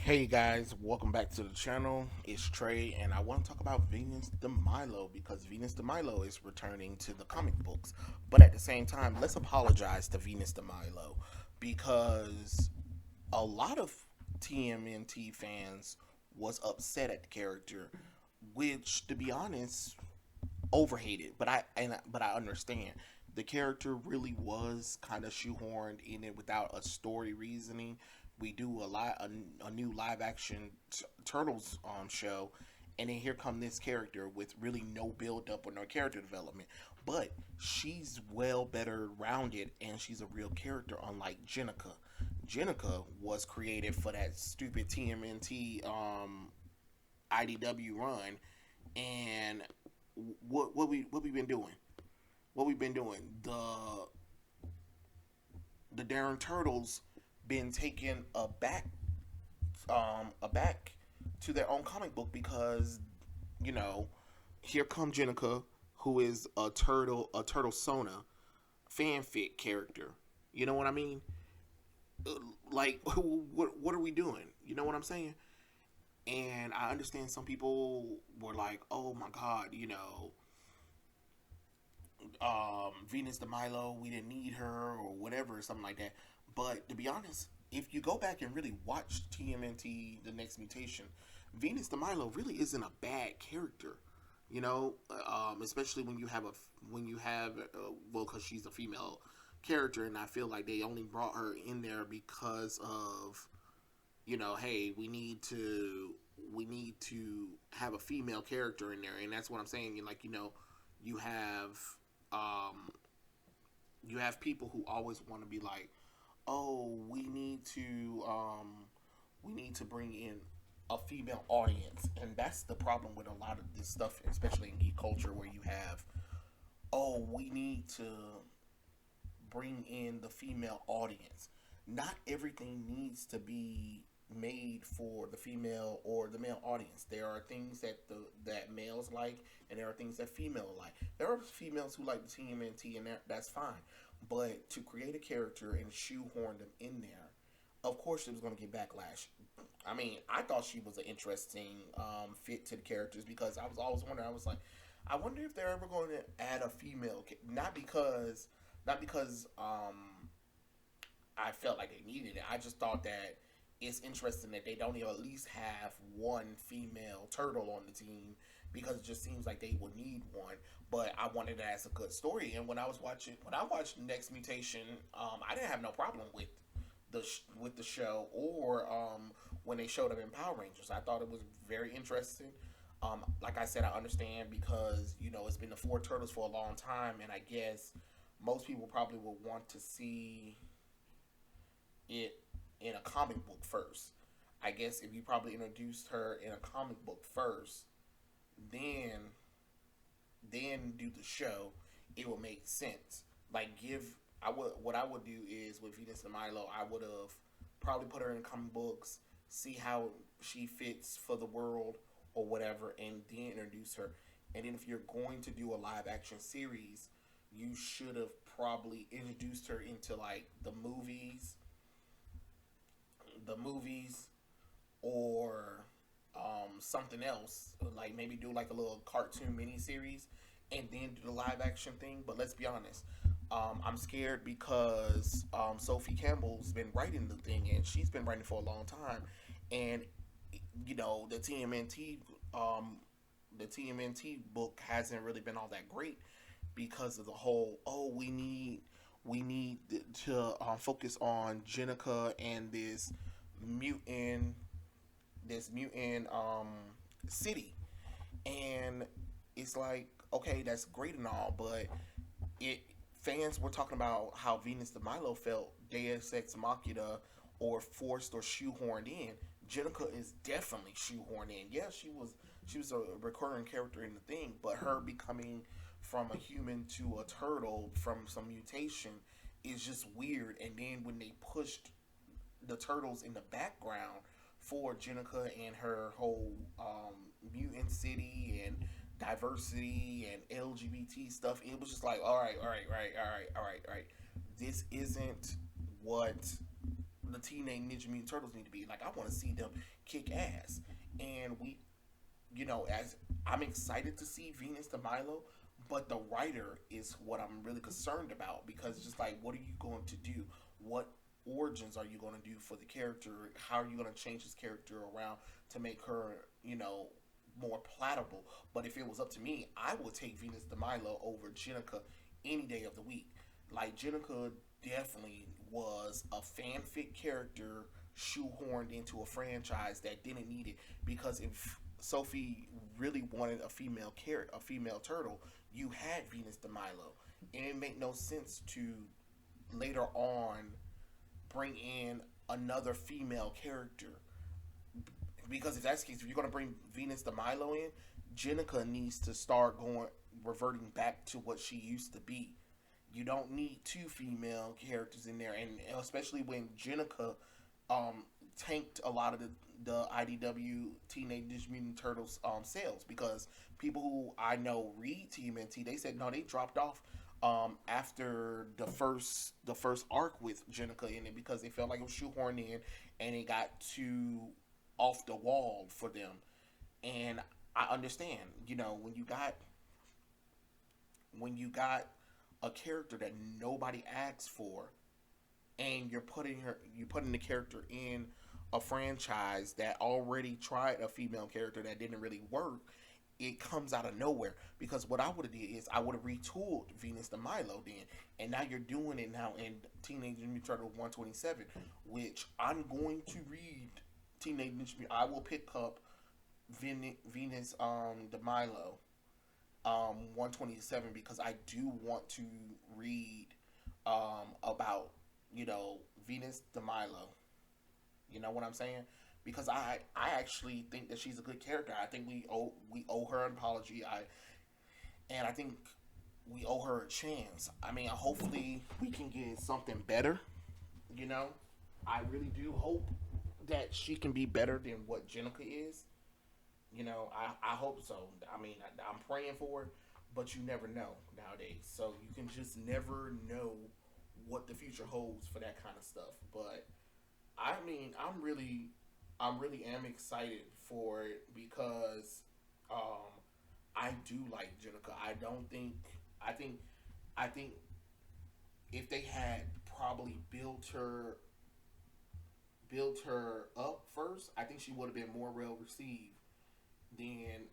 Hey guys, welcome back to the channel. It's Trey, and I want to talk about Venus de Milo because Venus de Milo is returning to the comic books. But at the same time, let's apologize to Venus de Milo because a lot of TMNT fans was upset at the character, which, to be honest, overhated. But I understand the character really was kind of shoehorned in it without a story reasoning. We do a new live action Turtles show, and then here come this character with really no build up or no character development. But she's well better rounded, and she's a real character, unlike Jenika. Jenika was created for that stupid TMNT IDW run, and what we been doing? What we've been doing? The Darren Turtles been taken aback to their own comic book because you know here come Jenica, who is a turtle Sona fanfic character. You know what I mean? Like what are we doing? You know what I'm saying? And I understand some people were like, "Oh my God, Venus de Milo, we didn't need her or whatever, or something like that." But to be honest, if you go back and really watch TMNT, The Next Mutation, Venus de Milo really isn't a bad character. Especially well, because she's a female character, and I feel like they only brought her in there because of hey, we need to have a female character in there, and that's what I'm saying. And you have um, you have people who always want to be like, oh, we need to bring in a female audience, and that's the problem with a lot of this stuff, especially in geek culture, where you have, oh, we need to bring in the female audience. Not everything needs to be made for the female or the male audience. There are things that males like, and there are things that female like. There are females who like the TMNT, and that's fine. But to create a character and shoehorn them in there, of course, it was going to get backlash. I mean, I thought she was an interesting fit to the characters because I was always wondering. I was like, I wonder if they're ever going to add a female, not because I felt like they needed it. I just thought that it's interesting that they don't even at least have one female turtle on the team because it just seems like they would need one. But I wanted it as a good story, and when I watched Next Mutation, I didn't have no problem with the show or when they showed up in Power Rangers. I thought it was very interesting. Like I said, I understand because it's been the four turtles for a long time, and I guess most people probably will want to see it in a comic book first. I guess if you probably introduced her in a comic book first, then do the show, it would make sense. Like give I would what I would do is with Venus and Milo, I would have probably put her in comic books, see how she fits for the world or whatever, and then introduce her. And then if you're going to do a live action series, you should have probably introduced her into like the movies or something else, like maybe do like a little cartoon mini series and then do the live action thing. But let's be honest, I'm scared because Sophie Campbell's been writing the thing, and she's been writing for a long time, and the TMNT book hasn't really been all that great because of the whole, oh, we need to focus on Jenica and mutant this mutant city. And it's like, okay, that's great and all, but it fans were talking about how Venus de Milo felt Deus Ex Machina or forced or shoehorned in. Jenica is definitely shoehorned in. Yeah, she was a recurring character in the thing, but her becoming from a human to a turtle from some mutation is just weird. And then when they pushed the turtles in the background for Jenica and her whole mutant city and diversity and LGBT stuff, it was just like, all right, all right, right, all right, all right, all right. This isn't what the Teenage Ninja Mutant Turtles need to be. Like I want to see them kick ass, and as I'm excited to see Venus de Milo, but the writer is what I'm really concerned about because it's just like, what are you going to do? What origins are you going to do for the character? How are you going to change this character around to make her, more palatable? But if it was up to me, I would take Venus de Milo over Jenica any day of the week. Like Jenica definitely was a fanfic character shoehorned into a franchise that didn't need it because if Sophie really wanted a female turtle, you had Venus de Milo, and it made no sense to later on bring in another female character because if that's the case, if you're gonna bring Venus de Milo in, Jenica needs to start going reverting back to what she used to be. You don't need two female characters in there, and especially when Jenica tanked a lot of the IDW Teenage Ninja Mutant Turtles sales because people who I know read TMNT they said no, they dropped off after the first arc with Jenica in it because they felt like it was shoehorned in and it got too off the wall for them. And I understand, when you got a character that nobody asked for and you're putting the character in a franchise that already tried a female character that didn't really work, it comes out of nowhere. Because what I would have did is I would have retooled Venus de Milo then, and now you're doing it now in Teenage Mutant Turtle 127, which I'm going to read Teenage Mutant. I will pick up Venus de Milo 127 because I do want to read about Venus de Milo. You know what I'm saying? Because I actually think that she's a good character. I think we owe her an apology. I think we owe her a chance. I mean, hopefully we can get something better. You know, I really do hope that she can be better than what Jenica is. I hope so. I mean, I'm praying for it, but you never know nowadays. So you can just never know what the future holds for that kind of stuff. But I mean, I'm really am excited for it because I do like Jenica. I think, I think if they had probably built her up first, I think she would have been more well received than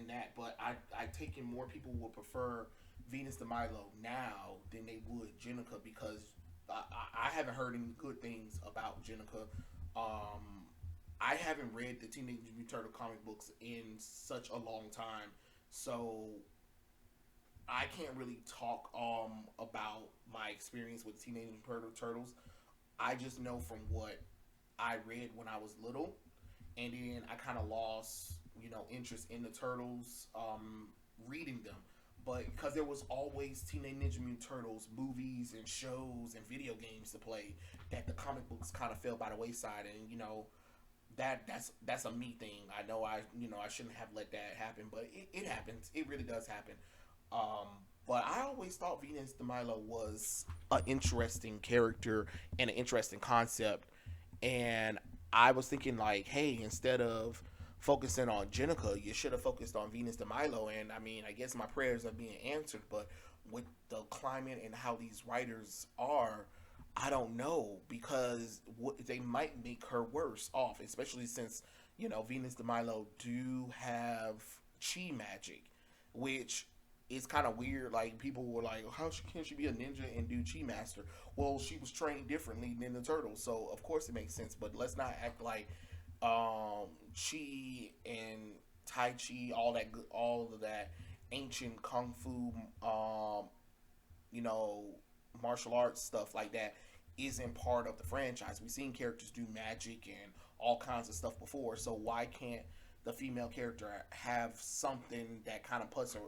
that. But I take in more people would prefer Venus de Milo now than they would Jenica because I haven't heard any good things about Jenica. I haven't read the Teenage Mutant Turtle comic books in such a long time, so I can't really talk about my experience with Teenage Mutant Turtles. I just know from what I read when I was little, and then I kind of lost interest in the turtles reading them. But because there was always Teenage Ninja Mutant Turtles movies and shows and video games to play, that the comic books kind of fell by the wayside, and that's a me thing. I know I shouldn't have let that happen, but it happens. It really does happen. But I always thought Venus de Milo was an interesting character and an interesting concept, and I was thinking like, hey, instead of focusing on Jenica, you should have focused on Venus de Milo. And I mean, I guess my prayers are being answered, but with the climate and how these writers are, I don't know because they might make her worse off, especially since Venus de Milo do have chi magic, which is kind of weird. Like people were like, how can she be a ninja and do chi master? Well, she was trained differently than the turtles, so of course it makes sense. But let's not act like chi and tai chi, all of that ancient kung fu, martial arts stuff like that isn't part of the franchise. We've seen characters do magic and all kinds of stuff before, so why can't the female character have something that kind of puts her,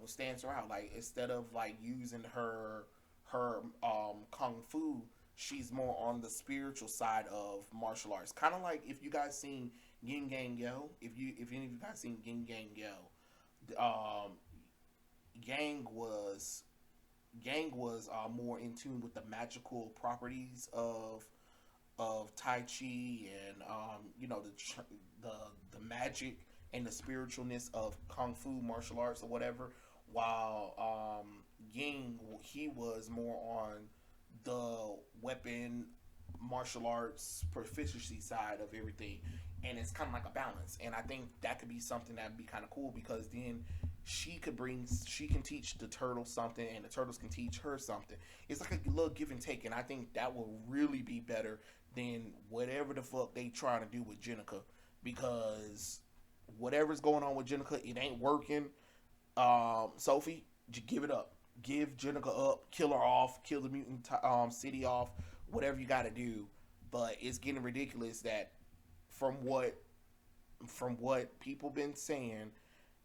stands her out? Like instead of like using her kung fu, she's more on the spiritual side of martial arts. Kind of like if you guys seen Yin Gang Yo, if any of you guys seen Yin Gang Yo, Yang was Yang was more in tune with the magical properties of Tai Chi and the the magic and the spiritualness of Kung Fu martial arts or whatever, while Ying he was more on the weapon martial arts proficiency side of everything, and it's kind of like a balance. And I think that could be something that'd be kind of cool because then she can teach the turtles something and the turtles can teach her something. It's like a little give and take, and I think that will really be better than whatever the fuck they trying to do with Jenica, because whatever's going on with Jenica, it ain't working. Sophie, give it up. Give Jenica up. Kill her off. Kill the mutant city off. Whatever you got to do. But it's getting ridiculous that from what people been saying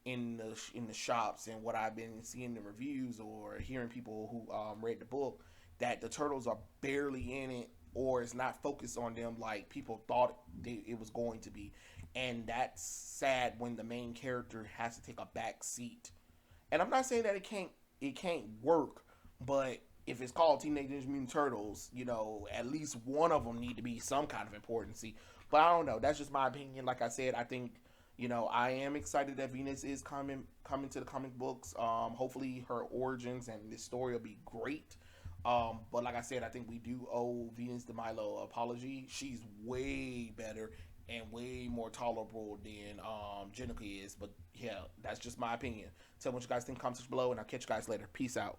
in the shops and what I've been seeing in the reviews or hearing people who read the book, that the turtles are barely in it or it's not focused on them like people thought it was going to be, and that's sad when the main character has to take a back seat. And I'm not saying that it can't work, but if it's called Teenage Ninja Mutant Turtles, at least one of them need to be some kind of importancy. But I don't know. That's just my opinion. Like I said, I think I am excited that Venus is coming to the comic books. Hopefully her origins and this story will be great. But like I said, I think we do owe Venus de Milo an apology. She's way better and way more tolerable than Jenica is. But yeah, that's just my opinion. Tell me what you guys think in the comments below, and I'll catch you guys later. Peace out.